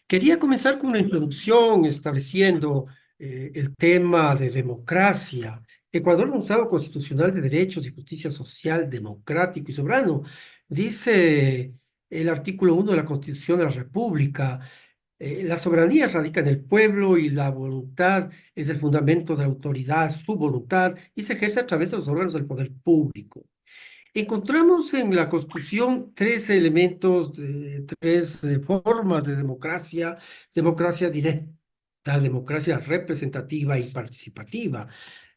Quería comenzar con una introducción estableciendo el tema de democracia. Ecuador es un Estado constitucional de derechos y justicia social, democrático y soberano. Dice el artículo 1 de la Constitución de la República, la soberanía radica en el pueblo y la voluntad es el fundamento de la autoridad, su voluntad, y se ejerce a través de los órganos del poder público. Encontramos en la Constitución tres elementos, tres formas de democracia: democracia directa, democracia representativa y participativa.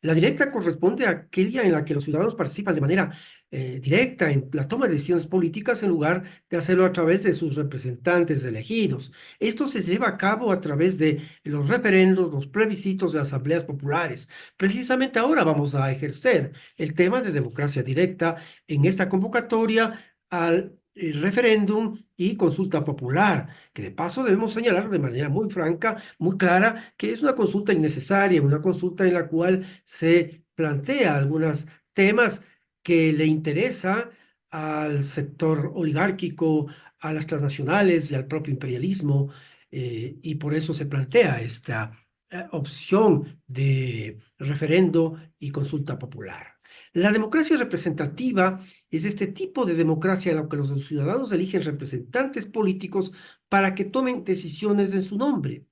La directa corresponde a aquella en la que los ciudadanos participan de manera directa en la toma de decisiones políticas en lugar de hacerlo a través de sus representantes elegidos. Esto se lleva a cabo a través de los referendos, los plebiscitos de asambleas populares. Precisamente ahora vamos a ejercer el tema de democracia directa en esta convocatoria al referéndum y consulta popular, que de paso debemos señalar de manera muy franca, muy clara, que es una consulta innecesaria, una consulta en la cual se plantea algunos temas que le interesa al sector oligárquico, a las transnacionales y al propio imperialismo, y por eso se plantea esta opción de referendo y consulta popular. La democracia representativa es este tipo de democracia en la que los ciudadanos eligen representantes políticos para que tomen decisiones en su nombre.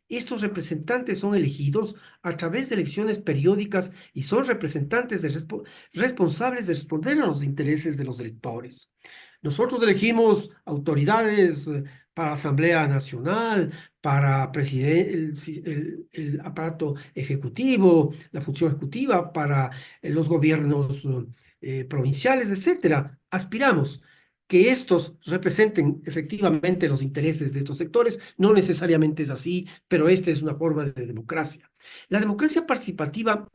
Estos representantes son elegidos a través de elecciones periódicas y son representantes responsables de responder a los intereses de los electores. Nosotros elegimos autoridades para Asamblea Nacional, para el aparato ejecutivo, la función ejecutiva, para los gobiernos provinciales, etcétera. Aspiramos que estos representen efectivamente los intereses de estos sectores. No necesariamente es así, pero esta es una forma de democracia. La democracia participativa,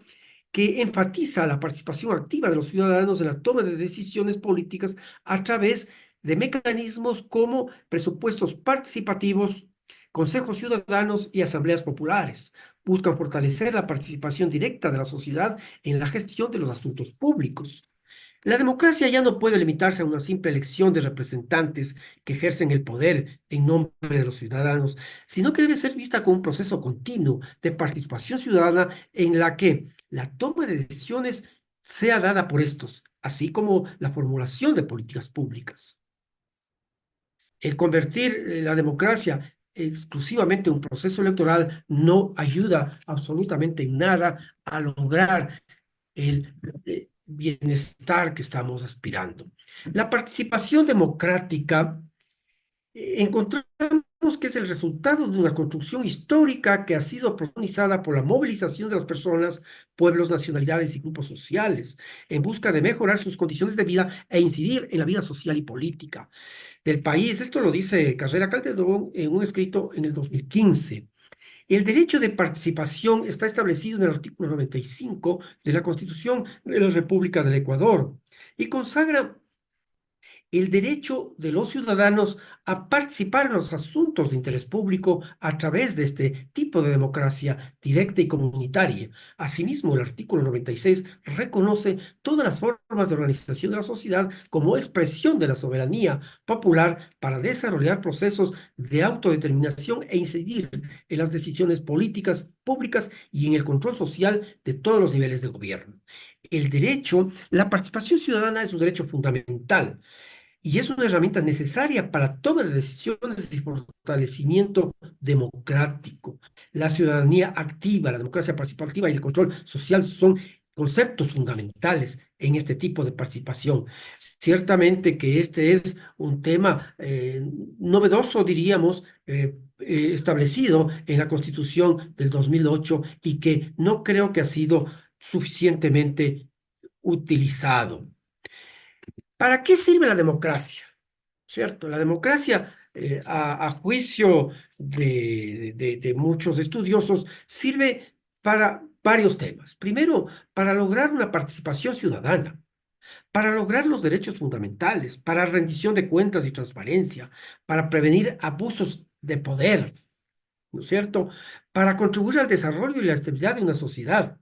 que enfatiza la participación activa de los ciudadanos en la toma de decisiones políticas a través de mecanismos como presupuestos participativos, consejos ciudadanos y asambleas populares. Buscan fortalecer la participación directa de la sociedad en la gestión de los asuntos públicos. La democracia ya no puede limitarse a una simple elección de representantes que ejercen el poder en nombre de los ciudadanos, sino que debe ser vista como un proceso continuo de participación ciudadana en la que la toma de decisiones sea dada por estos, así como la formulación de políticas públicas. El convertir la democracia exclusivamente en un proceso electoral no ayuda absolutamente en nada a lograr el bienestar que estamos aspirando. La participación democrática, encontramos que es el resultado de una construcción histórica que ha sido protagonizada por la movilización de las personas, pueblos, nacionalidades y grupos sociales en busca de mejorar sus condiciones de vida e incidir en la vida social y política del país. Esto lo dice Carrera Calderón en un escrito en el 2015. El derecho de participación está establecido en el artículo 95 de la Constitución de la República del Ecuador y consagra el derecho de los ciudadanos a participar en los asuntos de interés público a través de este tipo de democracia directa y comunitaria. Asimismo, el artículo 96 reconoce todas las formas de organización de la sociedad como expresión de la soberanía popular para desarrollar procesos de autodeterminación e incidir en las decisiones políticas públicas y en el control social de todos los niveles de gobierno. La participación ciudadana es un derecho fundamental y es una herramienta necesaria para toma de decisiones y fortalecimiento democrático. La ciudadanía activa, la democracia participativa y el control social son conceptos fundamentales en este tipo de participación. Ciertamente que este es un tema novedoso, diríamos, establecido en la Constitución del 2008 y que no creo que ha sido suficientemente utilizado. ¿Para qué sirve la democracia? ¿Cierto? La democracia, a juicio de muchos estudiosos, sirve para varios temas. Primero, para lograr una participación ciudadana, para lograr los derechos fundamentales, para rendición de cuentas y transparencia, para prevenir abusos de poder, ¿no es cierto? Para contribuir al desarrollo y la estabilidad de una sociedad.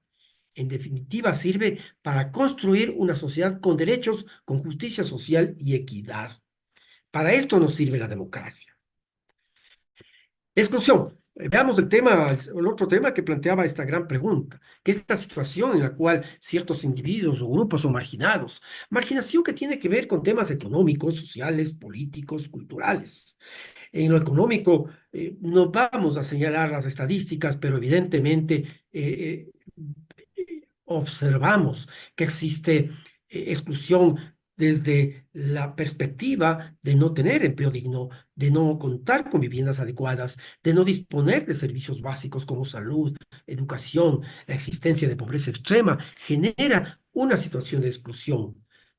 En definitiva, sirve para construir una sociedad con derechos, con justicia social y equidad. Para esto nos sirve la democracia. Exclusión. Veamos el tema, el otro tema que planteaba esta gran pregunta, que es esta situación en la cual ciertos individuos o grupos son marginados. Marginación que tiene que ver con temas económicos, sociales, políticos, culturales. En lo económico, no vamos a señalar las estadísticas, pero evidentemente observamos que existe exclusión desde la perspectiva de no tener empleo digno, de no contar con viviendas adecuadas, de no disponer de servicios básicos como salud, educación. La existencia de pobreza extrema genera una situación de exclusión.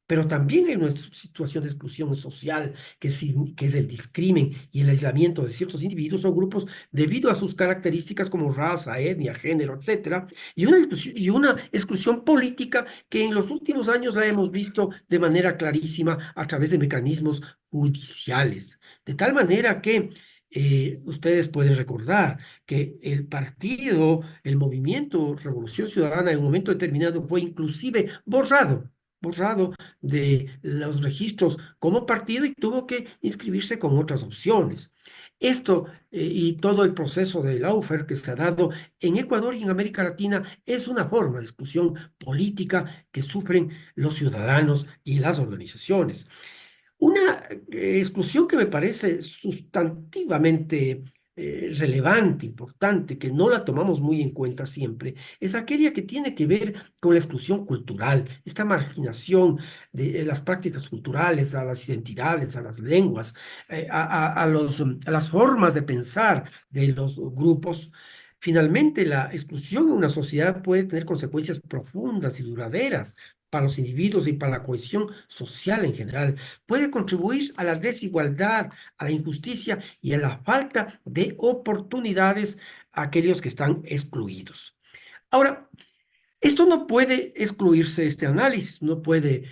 Pero también hay una situación de exclusión social, que es el discrimen y el aislamiento de ciertos individuos o grupos debido a sus características como raza, etnia, género, etcétera, y una exclusión política que en los últimos años la hemos visto de manera clarísima a través de mecanismos judiciales. De tal manera que ustedes pueden recordar que el partido, el movimiento Revolución Ciudadana en un momento determinado fue inclusive borrado de los registros como partido y tuvo que inscribirse con otras opciones. Esto y todo el proceso de lawfare que se ha dado en Ecuador y en América Latina es una forma de exclusión política que sufren los ciudadanos y las organizaciones. Una exclusión que me parece sustantivamente relevante, importante, que no la tomamos muy en cuenta siempre, es aquella que tiene que ver con la exclusión cultural, esta marginación de las prácticas culturales, a las identidades, a las lenguas, a las formas de pensar de los grupos. Finalmente, la exclusión en una sociedad puede tener consecuencias profundas y duraderas para los individuos y para la cohesión social en general. Puede contribuir a la desigualdad, a la injusticia y a la falta de oportunidades a aquellos que están excluidos. Ahora, esto no puede excluirse, este análisis, no puede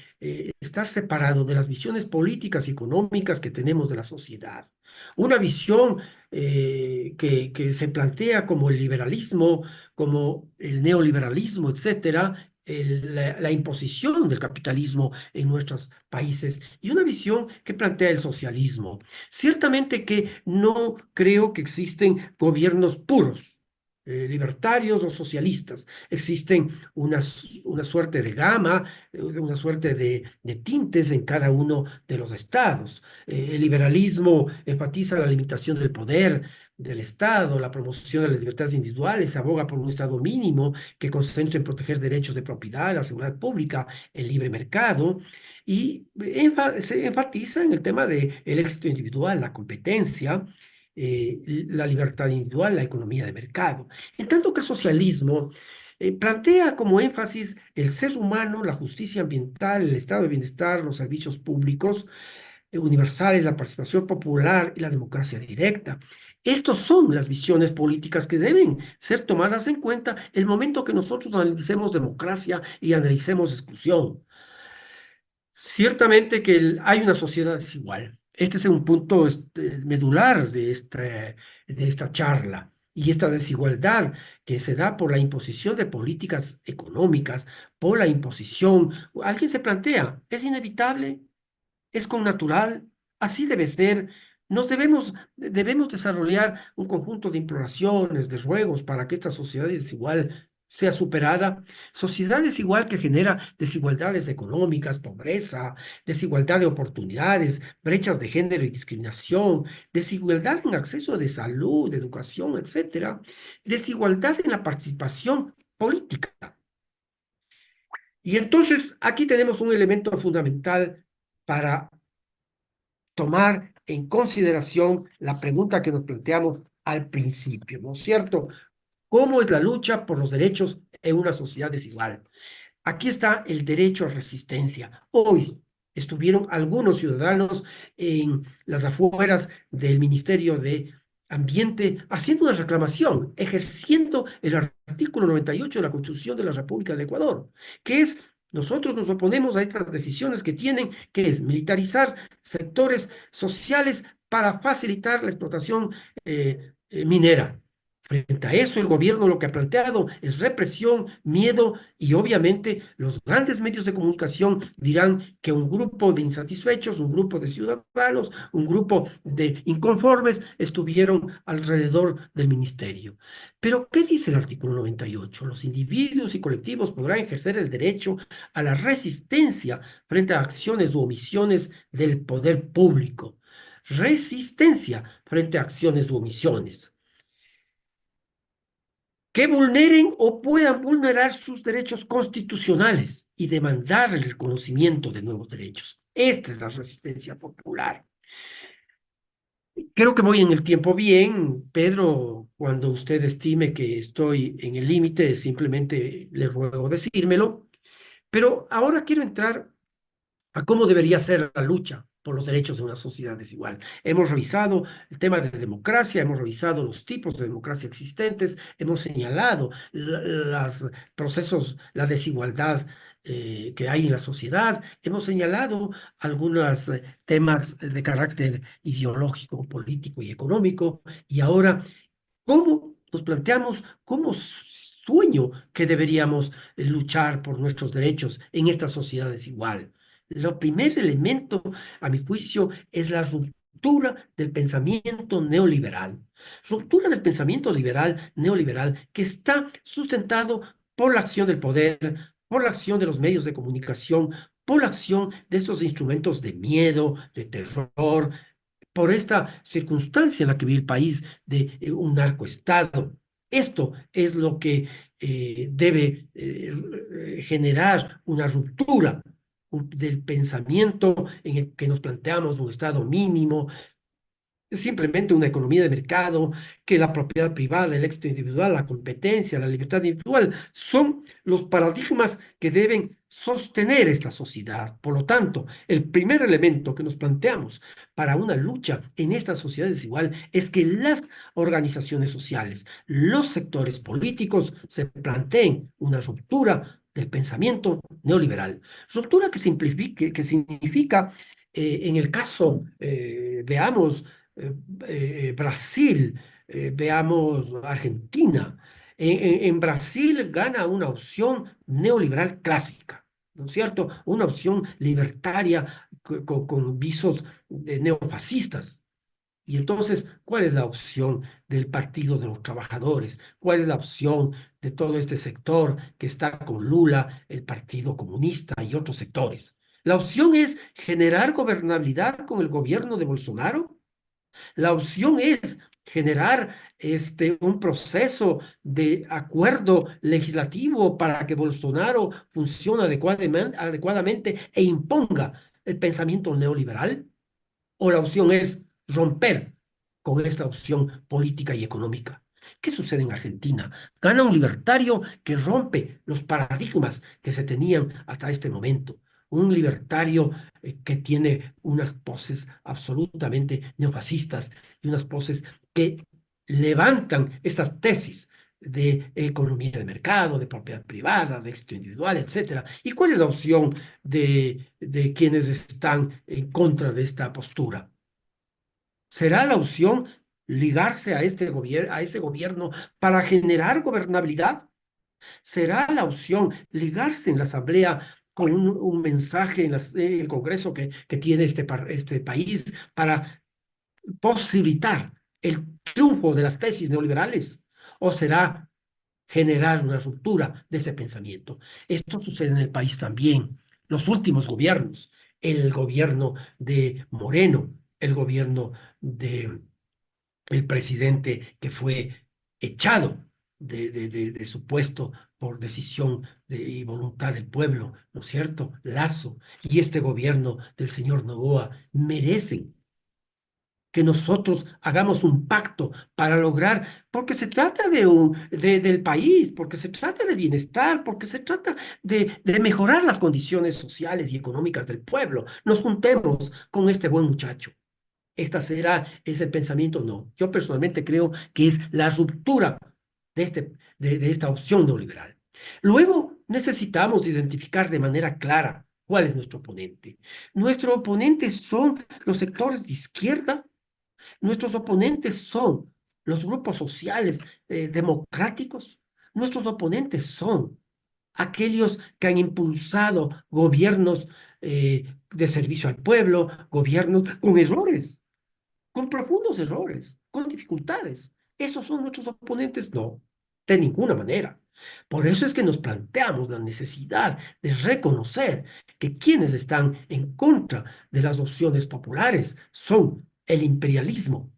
estar separado de las visiones políticas y económicas que tenemos de la sociedad. Una visión que se plantea como el liberalismo, como el neoliberalismo, etcétera, la imposición del capitalismo en nuestros países y una visión que plantea el socialismo. Ciertamente que no creo que existen gobiernos puros, libertarios o socialistas. Existen una suerte de gama, una suerte de tintes en cada uno de los estados. El liberalismo enfatiza la limitación del poder del Estado, la promoción de las libertades individuales, aboga por un Estado mínimo que concentre en proteger derechos de propiedad, la seguridad pública, el libre mercado, y se enfatiza en el tema del éxito individual, la competencia, la libertad individual, la economía de mercado. En tanto que el socialismo plantea como énfasis el ser humano, la justicia ambiental, el estado de bienestar, los servicios públicos universales, la participación popular y la democracia directa. Estas son las visiones políticas que deben ser tomadas en cuenta el momento que nosotros analicemos democracia y analicemos exclusión. Ciertamente que hay una sociedad desigual. Este es un punto medular de esta charla. Y esta desigualdad que se da por la imposición de políticas económicas, por la imposición, alguien se plantea, ¿es inevitable? ¿Es connatural? Así debe ser. Debemos desarrollar un conjunto de imploraciones, de ruegos para que esta sociedad desigual sea superada. Sociedad desigual que genera desigualdades económicas, pobreza, desigualdad de oportunidades, brechas de género y discriminación, desigualdad en acceso de salud, de educación, etcétera, desigualdad en la participación política. Y entonces aquí tenemos un elemento fundamental para tomar en consideración la pregunta que nos planteamos al principio, ¿no es cierto? ¿Cómo es la lucha por los derechos en una sociedad desigual? Aquí está el derecho a resistencia. Hoy estuvieron algunos ciudadanos en las afueras del Ministerio de Ambiente haciendo una reclamación, ejerciendo el artículo 98 de la Constitución de la República de Ecuador, que es: nosotros nos oponemos a estas decisiones que tienen, que es militarizar sectores sociales para facilitar la explotación minera. Frente a eso, el gobierno lo que ha planteado es represión, miedo y obviamente los grandes medios de comunicación dirán que un grupo de insatisfechos, un grupo de ciudadanos, un grupo de inconformes estuvieron alrededor del ministerio. Pero, ¿qué dice el artículo 98? Los individuos y colectivos podrán ejercer el derecho a la resistencia frente a acciones u omisiones del poder público. Resistencia frente a acciones u omisiones que vulneren o puedan vulnerar sus derechos constitucionales y demandar el reconocimiento de nuevos derechos. Esta es la resistencia popular. Creo que voy en el tiempo bien, Pedro. Cuando usted estime que estoy en el límite, simplemente le ruego decírmelo. Pero ahora quiero entrar a cómo debería ser la lucha por los derechos de una sociedad desigual. Hemos revisado el tema de democracia, hemos revisado los tipos de democracia existentes, hemos señalado los procesos, la desigualdad que hay en la sociedad, hemos señalado algunos temas de carácter ideológico, político y económico, y ahora ¿cómo nos planteamos como sueño que deberíamos luchar por nuestros derechos en esta sociedad desigual? Lo primer elemento, a mi juicio, es la ruptura del pensamiento neoliberal. Ruptura del pensamiento liberal, neoliberal, que está sustentado por la acción del poder, por la acción de los medios de comunicación, por la acción de estos instrumentos de miedo, de terror, por esta circunstancia en la que vive el país de un narcoestado. Esto es lo que debe generar una ruptura del pensamiento en el que nos planteamos un estado mínimo, es simplemente una economía de mercado, que la propiedad privada, el éxito individual, la competencia, la libertad individual son los paradigmas que deben sostener esta sociedad. Por lo tanto, el primer elemento que nos planteamos para una lucha en esta sociedad desigual es que las organizaciones sociales, los sectores políticos se planteen una ruptura del pensamiento neoliberal. Ruptura que simplifique, que significa, en el caso, veamos, eh, Brasil, veamos Argentina. En Brasil gana una opción neoliberal clásica, ¿no es cierto? Una opción libertaria con visos neofascistas. Y entonces, ¿cuál es la opción del Partido de los Trabajadores? ¿Cuál es la opción de todo este sector que está con Lula, el Partido Comunista y otros sectores? La opción es generar gobernabilidad con el gobierno de Bolsonaro. La opción es generar un proceso de acuerdo legislativo para que Bolsonaro funcione adecuadamente e imponga el pensamiento neoliberal. O la opción es romper con esta opción política y económica. ¿Qué sucede en Argentina? Gana un libertario que rompe los paradigmas que se tenían hasta este momento. Un libertario que tiene unas poses absolutamente neofascistas y unas poses que levantan estas tesis de economía de mercado, de propiedad privada, de éxito individual, etcétera. ¿Y cuál es la opción de quienes están en contra de esta postura? ¿Será la opción ligarse a a ese gobierno para generar gobernabilidad? ¿Será la opción ligarse en la Asamblea con un mensaje en el Congreso que tiene este país para posibilitar el triunfo de las tesis neoliberales? ¿O será generar una ruptura de ese pensamiento? Esto sucede en el país también. Los últimos gobiernos, el gobierno de Moreno, el gobierno de el presidente que fue echado de su puesto por decisión y voluntad del pueblo, ¿no es cierto? Lazo y este gobierno del señor Noboa merecen que nosotros hagamos un pacto para lograr, porque se trata del país, porque se trata de bienestar, porque se trata de mejorar las condiciones sociales y económicas del pueblo. Nos juntemos con este buen muchacho. ¿Esta será ese pensamiento? No. Yo personalmente creo que es la ruptura de esta opción neoliberal. Luego necesitamos identificar de manera clara cuál es nuestro oponente. Nuestro oponente son los sectores de izquierda. Nuestros oponentes son los grupos sociales democráticos, nuestros oponentes son aquellos que han impulsado gobiernos de servicio al pueblo, gobiernos con errores, con profundos errores, con dificultades. ¿Esos son nuestros oponentes? No, de ninguna manera. Por eso es que nos planteamos la necesidad de reconocer que quienes están en contra de las opciones populares son el imperialismo,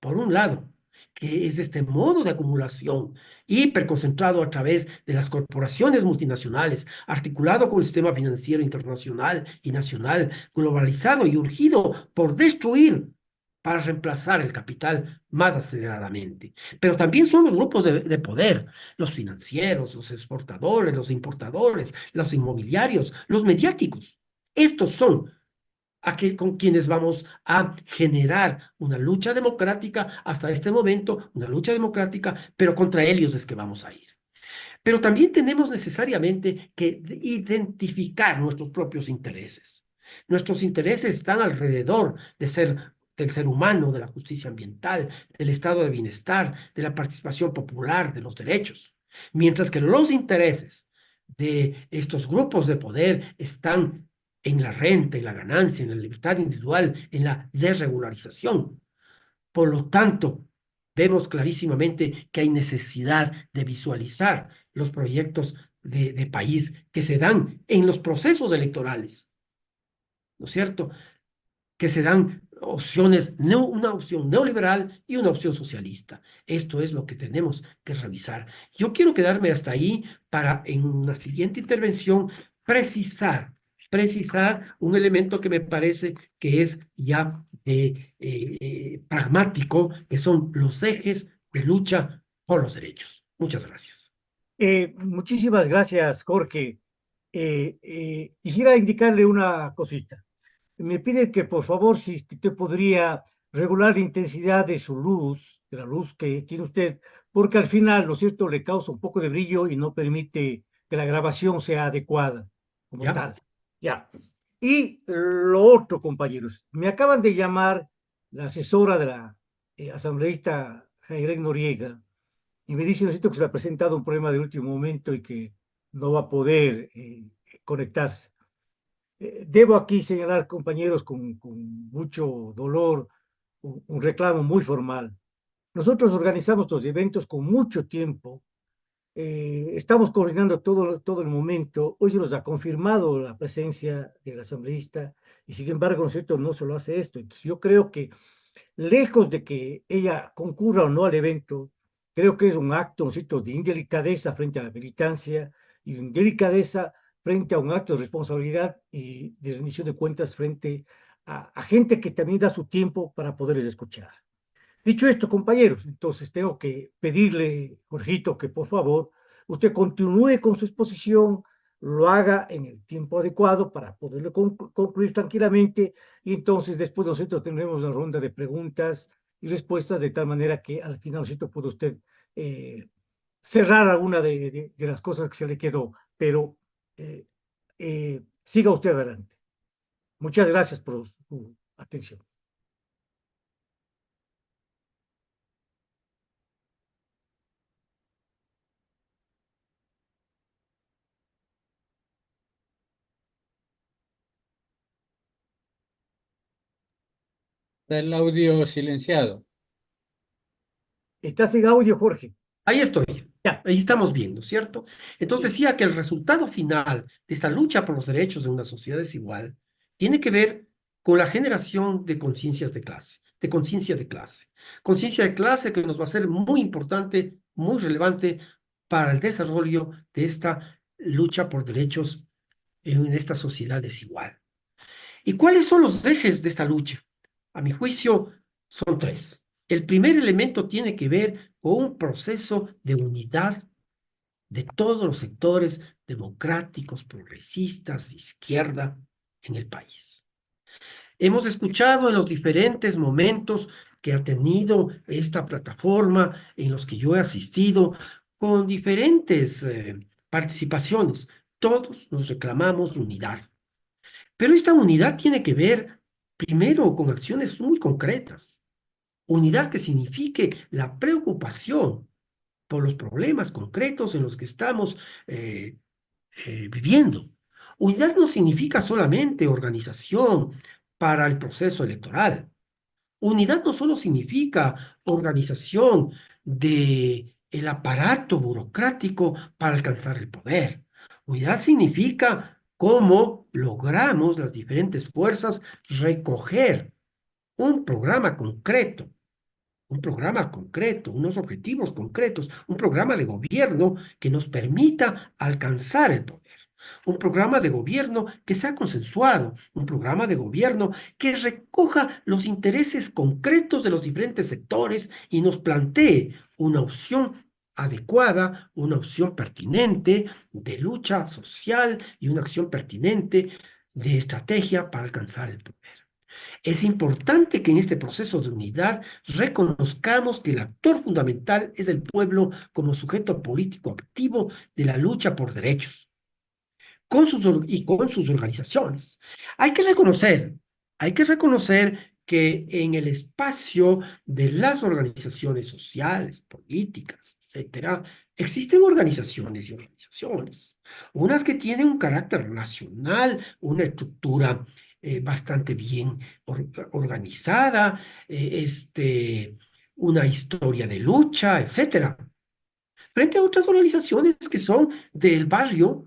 por un lado, que es este modo de acumulación hiperconcentrado a través de las corporaciones multinacionales, articulado con el sistema financiero internacional y nacional, globalizado y urgido por destruir para reemplazar el capital más aceleradamente. Pero también son los grupos de poder, los financieros, los exportadores, los importadores, los inmobiliarios, los mediáticos. Estos son con quienes vamos a generar una lucha democrática hasta este momento, una lucha democrática, pero contra ellos es que vamos a ir. Pero también tenemos necesariamente que identificar nuestros propios intereses. Nuestros intereses están alrededor del ser humano, de la justicia ambiental, del estado de bienestar, de la participación popular, de los derechos. Mientras que los intereses de estos grupos de poder están en la renta, en la ganancia, en la libertad individual, en la desregularización. Por lo tanto, vemos clarísimamente que hay necesidad de visualizar los proyectos de país que se dan en los procesos electorales, ¿no es cierto? Que se dan opciones, una opción neoliberal y una opción socialista. Esto es lo que tenemos que revisar. Yo quiero quedarme hasta ahí para en una siguiente intervención precisar un elemento que me parece que es ya pragmático, que son los ejes de lucha por los derechos. Muchas gracias. Muchísimas gracias, Jorge. Quisiera indicarle una cosita. Me piden que por favor, si usted podría regular la intensidad de su luz, de la luz que tiene usted, porque al final, ¿no es cierto?, le causa un poco de brillo y no permite que la grabación sea adecuada como ¿Ya? tal. Ya. Y lo otro, compañeros, me acaban de llamar la asesora de la asambleísta Jairén Noriega y me dice, ¿no es cierto?, que se le ha presentado un problema de último momento y que no va a poder conectarse. Debo aquí señalar, compañeros, con mucho dolor, un reclamo muy formal. Nosotros organizamos estos eventos con mucho tiempo, estamos coordinando todo el momento. Hoy se nos ha confirmado la presencia del asambleísta y sin embargo, ¿no es cierto?, no se lo hace esto. Entonces, yo creo que lejos de que ella concurra o no al evento, creo que es un acto, ¿no es cierto?, de indelicadeza frente a la militancia y de indelicadeza frente a un acto de responsabilidad y de rendición de cuentas frente a gente que también da su tiempo para poderles escuchar. Dicho esto, compañeros, entonces tengo que pedirle, Jorgito, que por favor usted continúe con su exposición, lo haga en el tiempo adecuado para poderlo concluir tranquilamente y entonces después nosotros tendremos una ronda de preguntas y respuestas de tal manera que al final nosotros pueda usted eh, cerrar alguna de las cosas que se le quedó, pero siga usted adelante. Muchas gracias por su atención. Está el audio silenciado. ¿Está sin audio, Jorge? Ahí estoy. Ya. Ahí estamos viendo, ¿cierto? Entonces Sí. decía que el resultado final de esta lucha por los derechos de una sociedad desigual tiene que ver con la generación de conciencias de clase, de conciencia de clase. Conciencia de clase que nos va a ser muy importante, muy relevante para el desarrollo de esta lucha por derechos en esta sociedad desigual. ¿Y cuáles son los ejes de esta lucha? A mi juicio, son tres. El primer elemento tiene que ver con un proceso de unidad de todos los sectores democráticos, progresistas, de izquierda en el país. Hemos escuchado en los diferentes momentos que ha tenido esta plataforma, en los que yo he asistido, con diferentes participaciones. Todos nos reclamamos unidad. Pero esta unidad tiene que ver primero con acciones muy concretas. Unidad que signifique la preocupación por los problemas concretos en los que estamos viviendo. Unidad no significa solamente organización para el proceso electoral. Unidad no solo significa organización de el aparato burocrático para alcanzar el poder. Unidad significa cómo logramos las diferentes fuerzas recoger un programa concreto, unos objetivos concretos, un programa de gobierno que nos permita alcanzar el poder. Un programa de gobierno que sea consensuado, un programa de gobierno que recoja los intereses concretos de los diferentes sectores y nos plantee una opción adecuada, una opción pertinente de lucha social y una acción pertinente de estrategia para alcanzar el poder. Es importante que en este proceso de unidad reconozcamos que el actor fundamental es el pueblo como sujeto político activo de la lucha por derechos y con sus organizaciones. Hay que reconocer, hay que reconocer que en el espacio de las organizaciones sociales, políticas, etcétera, existen organizaciones y organizaciones. Unas que tienen un carácter nacional, una estructura bastante bien organizada, una historia de lucha, etcétera. Frente a otras organizaciones que son del barrio,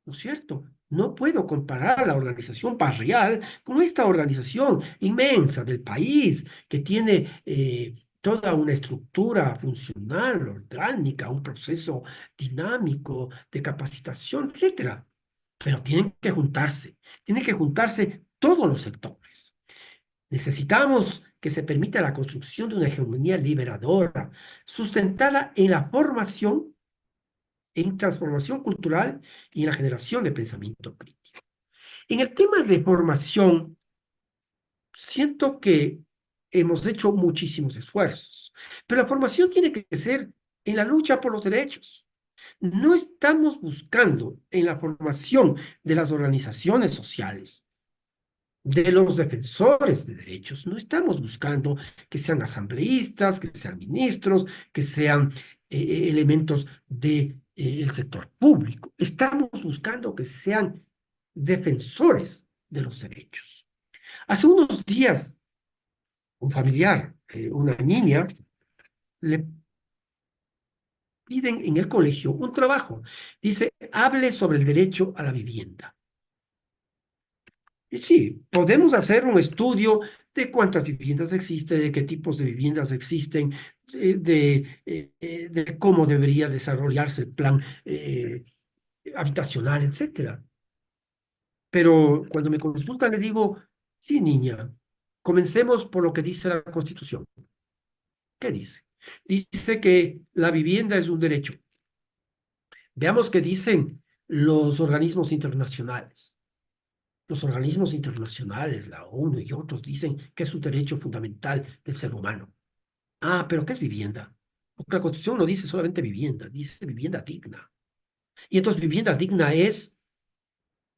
¿no es cierto? No puedo comparar la organización barrial con esta organización inmensa del país que tiene toda una estructura funcional, orgánica, un proceso dinámico de capacitación, etcétera. Pero tienen que juntarse todos los sectores. Necesitamos que se permita la construcción de una hegemonía liberadora, sustentada en la formación en transformación cultural y en la generación de pensamiento crítico. En el tema de formación, siento que hemos hecho muchísimos esfuerzos, pero la formación tiene que ser en la lucha por los derechos. No estamos buscando en la formación de las organizaciones sociales, de los defensores de derechos, no estamos buscando que sean asambleístas, que sean ministros, que sean elementos del sector público. Estamos buscando que sean defensores de los derechos. Hace unos días, un familiar, una niña, le piden en el colegio un trabajo. Dice, hable sobre el derecho a la vivienda. Y sí, podemos hacer un estudio de cuántas viviendas existen, de qué tipos de viviendas existen, de cómo debería desarrollarse el plan habitacional, etcétera. Pero cuando me consultan le digo, sí, niña, comencemos por lo que dice la Constitución. ¿Qué dice? Dice que la vivienda es un derecho. Veamos qué dicen los organismos internacionales. Los organismos internacionales, la ONU y otros, dicen que es un derecho fundamental del ser humano. Ah, pero ¿qué es vivienda? Porque la Constitución no dice solamente vivienda, dice vivienda digna. Y entonces vivienda digna es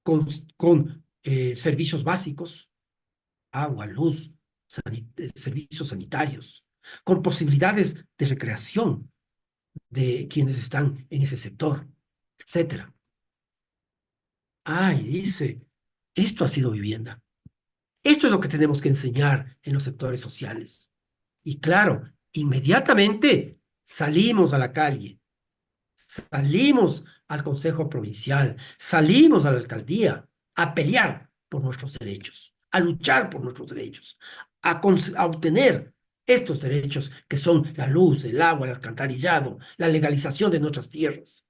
con servicios básicos, agua, luz, servicios sanitarios, con posibilidades de recreación de quienes están en ese sector, etcétera. Ah, y dice, esto ha sido vivienda. Esto es lo que tenemos que enseñar en los sectores sociales. Y claro, inmediatamente salimos a la calle, salimos al Consejo Provincial, salimos a la alcaldía a pelear por nuestros derechos, a luchar por nuestros derechos, a obtener estos derechos que son la luz, el agua, el alcantarillado, la legalización de nuestras tierras.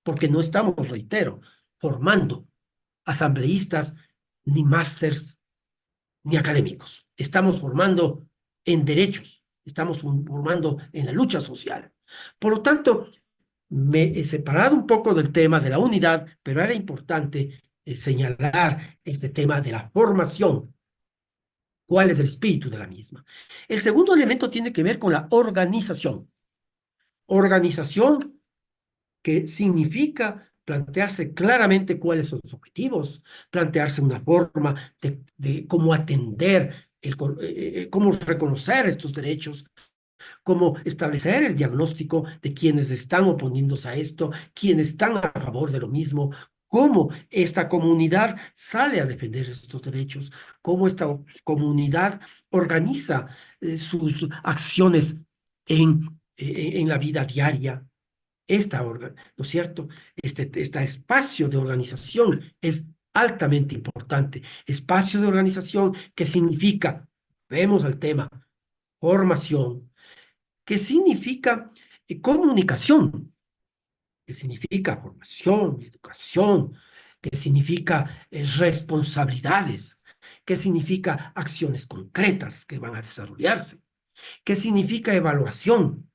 Porque no estamos, reitero, formando asambleístas ni másters ni académicos. Estamos formando en derechos, estamos formando en la lucha social. Por lo tanto, me he separado un poco del tema de la unidad, pero era importante señalar este tema de la formación. ¿Cuál es el espíritu de la misma? El segundo elemento tiene que ver con la organización. Organización que significa plantearse claramente cuáles son los objetivos, plantearse una forma de cómo atender cómo reconocer estos derechos, cómo establecer el diagnóstico de quienes están oponiéndose a esto, quienes están a favor de lo mismo, cómo esta comunidad sale a defender estos derechos, cómo esta comunidad organiza sus acciones en la vida diaria. ¿No es cierto? Este espacio de organización es altamente importante. Espacio de organización que significa, vemos el tema, formación, que significa comunicación, que significa formación, educación, que significa responsabilidades, que significa acciones concretas que van a desarrollarse, que significa evaluación.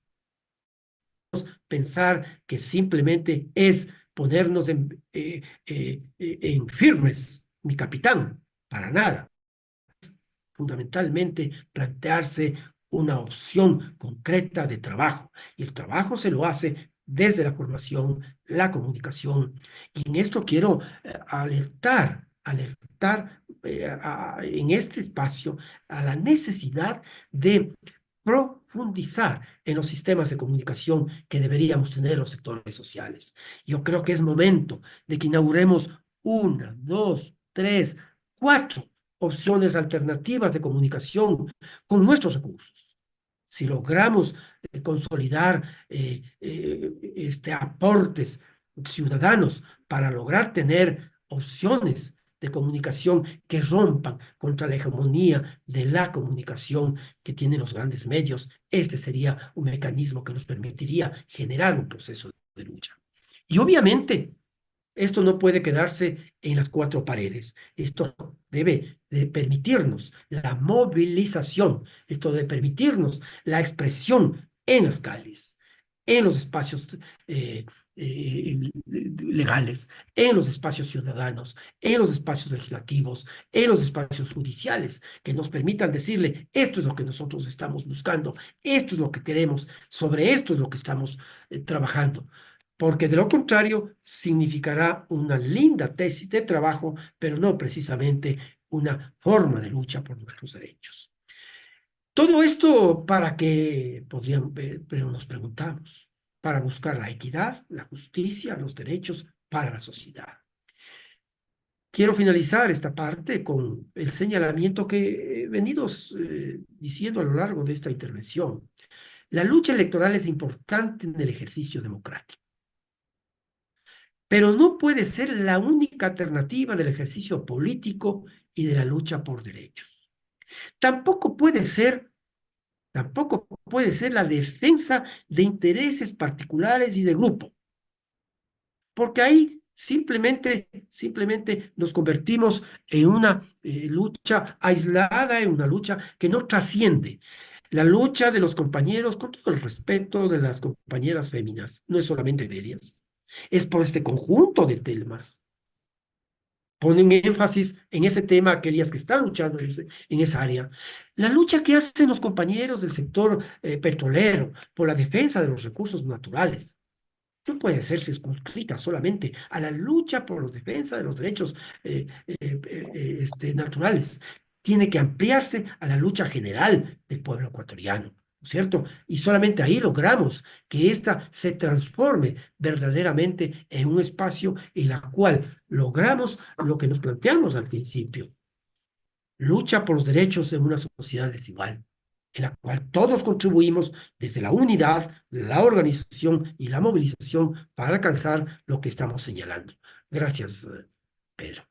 Pensar que simplemente es ponernos en firmes, mi capitán, para nada. Fundamentalmente plantearse una opción concreta de trabajo. Y el trabajo se lo hace desde la formación, la comunicación. Y en esto quiero alertar en este espacio a la necesidad de profundizar en los sistemas de comunicación que deberíamos tener los sectores sociales. Yo creo que es momento de que inauguremos una, dos, tres, cuatro opciones alternativas de comunicación con nuestros recursos. Si logramos consolidar aportes ciudadanos para lograr tener opciones de comunicación que rompan contra la hegemonía de la comunicación que tienen los grandes medios, este sería un mecanismo que nos permitiría generar un proceso de lucha. Y obviamente, esto no puede quedarse en las cuatro paredes. Esto debe de permitirnos la movilización, esto debe permitirnos la expresión en las calles, en los espacios legales, en los espacios ciudadanos, en los espacios legislativos, en los espacios judiciales, que nos permitan decirle, esto es lo que nosotros estamos buscando, esto es lo que queremos, sobre esto es lo que estamos trabajando, porque de lo contrario significará una linda tesis de trabajo, pero no precisamente una forma de lucha por nuestros derechos. Todo esto para que podrían ver, pero nos preguntamos, para buscar la equidad, la justicia, los derechos para la sociedad. Quiero finalizar esta parte con el señalamiento que he venido diciendo a lo largo de esta intervención. La lucha electoral es importante en el ejercicio democrático, pero no puede ser la única alternativa del ejercicio político y de la lucha por derechos. Tampoco puede ser la defensa de intereses particulares y de grupo, porque ahí simplemente nos convertimos en una lucha aislada, en una lucha que no trasciende. La lucha de los compañeros, con todo el respeto de las compañeras féminas, no es solamente de ellas, es por este conjunto de temas. Ponen énfasis en ese tema aquellas que están luchando en esa área. La lucha que hacen los compañeros del sector petrolero por la defensa de los recursos naturales no puede ser circunscrita solamente a la lucha por la defensa de los derechos naturales. Tiene que ampliarse a la lucha general del pueblo ecuatoriano, ¿no es cierto? Y solamente ahí logramos que ésta se transforme verdaderamente en un espacio en el cual logramos lo que nos planteamos al principio. Lucha por los derechos en una sociedad desigual, en la cual todos contribuimos desde la unidad, la organización y la movilización para alcanzar lo que estamos señalando. Gracias, Pedro.